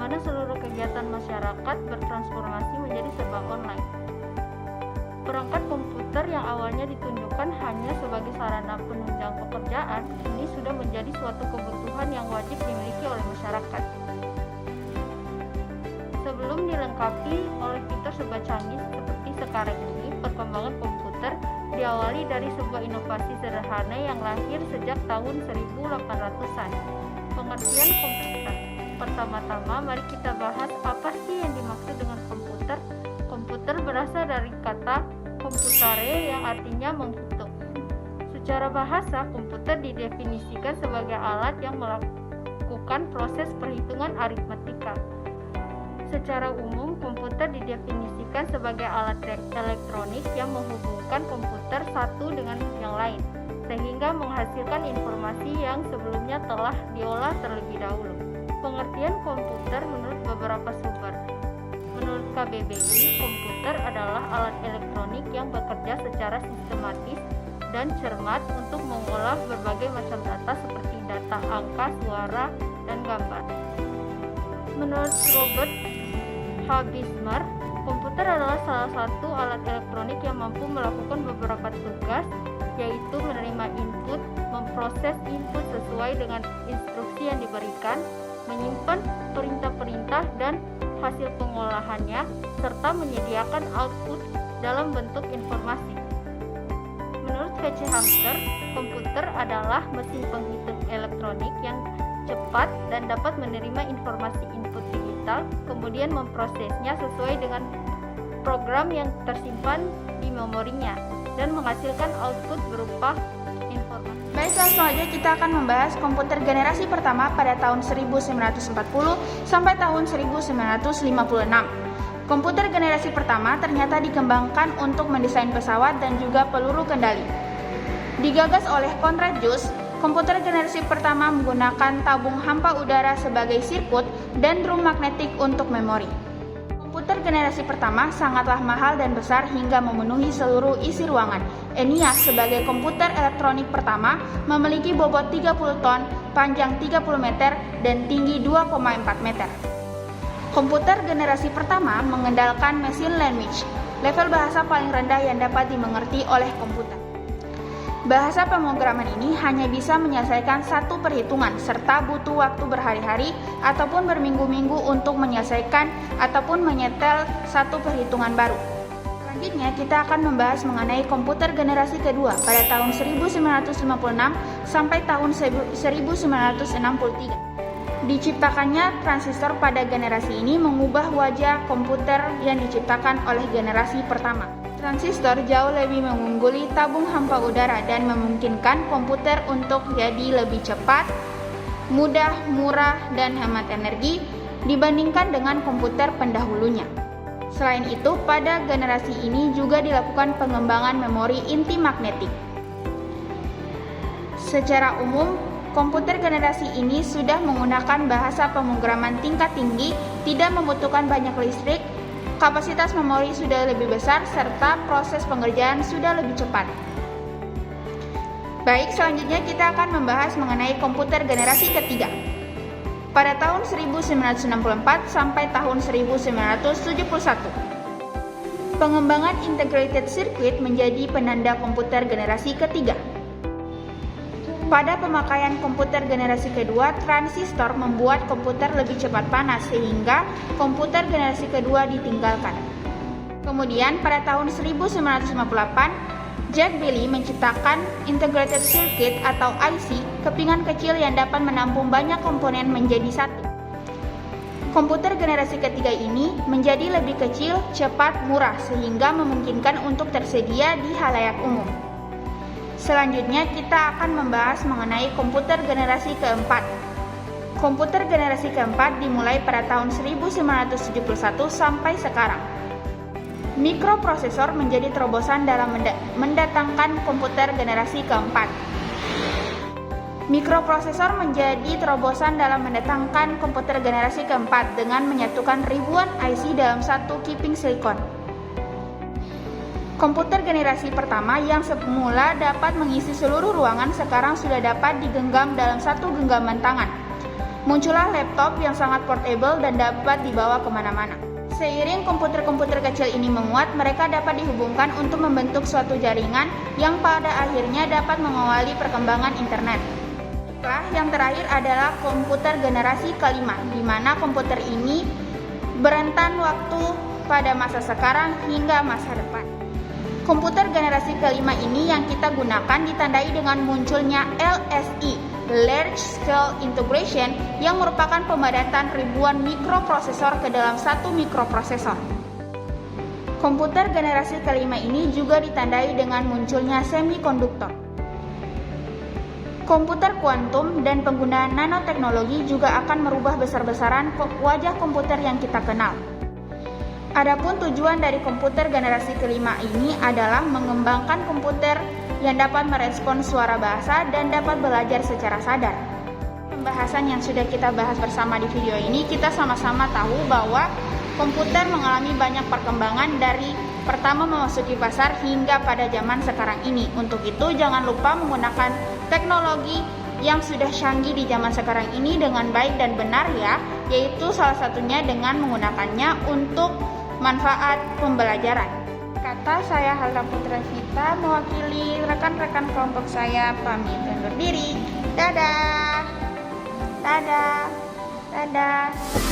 mana seluruh kegiatan masyarakat bertransformasi menjadi serba online. Perangkat komputer yang awalnya ditunjukkan hanya sebagai sarana penunjang pekerjaan, ini sudah menjadi suatu kebutuhan yang wajib dimiliki oleh masyarakat. Sebelum dilengkapi oleh fitur serba canggih seperti sekarang ini, perkembangan komputer diawali dari sebuah inovasi sederhana yang lahir sejak tahun 1800-an. Pengertian komputer. Pertama-tama, mari kita bahas apa sih yang dimaksud dengan komputer. Komputer berasal dari kata computare yang artinya menghitung. Secara bahasa, komputer didefinisikan sebagai alat yang melakukan proses perhitungan aritmatika. Secara umum, komputer didefinisikan sebagai alat elektronik yang menghubungkan komputer satu dengan yang lain, sehingga menghasilkan informasi yang sebelumnya telah diolah terlebih dahulu. Pengertian komputer menurut beberapa sumber. Menurut KBBI, komputer adalah alat elektronik yang bekerja secara sistematis dan cermat untuk mengolah berbagai macam data seperti data angka, suara, dan gambar. Menurut Robert H. Bismarck, komputer adalah salah satu alat elektronik yang mampu melakukan beberapa tugas, yaitu menerima input, memproses input sesuai dengan instruksi yang diberikan, menyimpan perintah-perintah dan hasil pengolahannya, serta menyediakan output dalam bentuk informasi. Menurut V.C. Hamster, komputer adalah mesin penghitung elektronik yang cepat dan dapat menerima informasi input digital, kemudian memprosesnya sesuai dengan program yang tersimpan di memorinya, dan menghasilkan output berupa informasi. Baik, langsung aja kita akan membahas komputer generasi pertama pada tahun 1940 sampai tahun 1956. Komputer generasi pertama ternyata dikembangkan untuk mendesain pesawat dan juga peluru kendali. Digagas oleh Conrad Zuse, komputer generasi pertama menggunakan tabung hampa udara sebagai sirkuit dan drum magnetik untuk memori. Komputer generasi pertama sangatlah mahal dan besar hingga memenuhi seluruh isi ruangan. ENIAC sebagai komputer elektronik pertama memiliki bobot 30 ton, panjang 30 meter, dan tinggi 2,4 meter. Komputer generasi pertama mengandalkan machine language, level bahasa paling rendah yang dapat dimengerti oleh komputer. Bahasa pemrograman ini hanya bisa menyelesaikan satu perhitungan serta butuh waktu berhari-hari ataupun berminggu-minggu untuk menyelesaikan ataupun menyetel satu perhitungan baru. Selanjutnya kita akan membahas mengenai komputer generasi kedua pada tahun 1956 sampai tahun 1963. Diciptakannya transistor pada generasi ini mengubah wajah komputer yang diciptakan oleh generasi pertama. Transistor jauh lebih mengungguli tabung hampa udara dan memungkinkan komputer untuk jadi lebih cepat, mudah, murah, dan hemat energi dibandingkan dengan komputer pendahulunya. Selain itu, pada generasi ini juga dilakukan pengembangan memori inti magnetik. Secara umum, komputer generasi ini sudah menggunakan bahasa pemrograman tingkat tinggi, tidak membutuhkan banyak listrik, kapasitas memori sudah lebih besar, serta proses pengerjaan sudah lebih cepat. Baik, selanjutnya kita akan membahas mengenai komputer generasi ketiga. Pada tahun 1964 sampai tahun 1971. Pengembangan integrated circuit menjadi penanda komputer generasi ketiga. Pada pemakaian komputer generasi kedua, transistor membuat komputer lebih cepat panas sehingga komputer generasi kedua ditinggalkan. Kemudian pada tahun 1958, Jack Bailey menciptakan integrated circuit atau IC, kepingan kecil yang dapat menampung banyak komponen menjadi satu. Komputer generasi ketiga ini menjadi lebih kecil, cepat, murah sehingga memungkinkan untuk tersedia di khalayak umum. Selanjutnya kita akan membahas mengenai komputer generasi keempat. Komputer generasi keempat dimulai pada tahun 1971 sampai sekarang. Mikroprosesor menjadi terobosan dalam mendatangkan komputer generasi keempat. Mikroprosesor menjadi terobosan dalam mendatangkan komputer generasi keempat dengan menyatukan ribuan IC dalam satu kiping silikon. Komputer generasi pertama yang semula dapat mengisi seluruh ruangan sekarang sudah dapat digenggam dalam satu genggaman tangan. Muncullah laptop yang sangat portable dan dapat dibawa kemana-mana. Seiring komputer-komputer kecil ini menguat, mereka dapat dihubungkan untuk membentuk suatu jaringan yang pada akhirnya dapat mengawali perkembangan internet. Yang terakhir adalah komputer generasi kelima, di mana komputer ini berentan waktu pada masa sekarang hingga masa depan. Komputer generasi kelima ini yang kita gunakan ditandai dengan munculnya LSI, Large Scale Integration, yang merupakan pemadatan ribuan mikroprosesor ke dalam satu mikroprosesor. Komputer generasi kelima ini juga ditandai dengan munculnya semikonduktor. Komputer kuantum dan penggunaan nanoteknologi juga akan merubah besar-besaran wajah komputer yang kita kenal. Adapun tujuan dari komputer generasi kelima ini adalah mengembangkan komputer yang dapat merespons suara bahasa dan dapat belajar secara sadar. Pembahasan yang sudah kita bahas bersama di video ini, kita sama-sama tahu bahwa komputer mengalami banyak perkembangan dari pertama memasuki pasar hingga pada zaman sekarang ini. Untuk itu, jangan lupa menggunakan teknologi yang sudah canggih di zaman sekarang ini dengan baik dan benar ya, yaitu salah satunya dengan menggunakannya untuk manfaat pembelajaran. Kata saya Halda Putra Vita, mewakili rekan-rekan kelompok saya pamit undur diri. Dadah. Dadah. Dadah.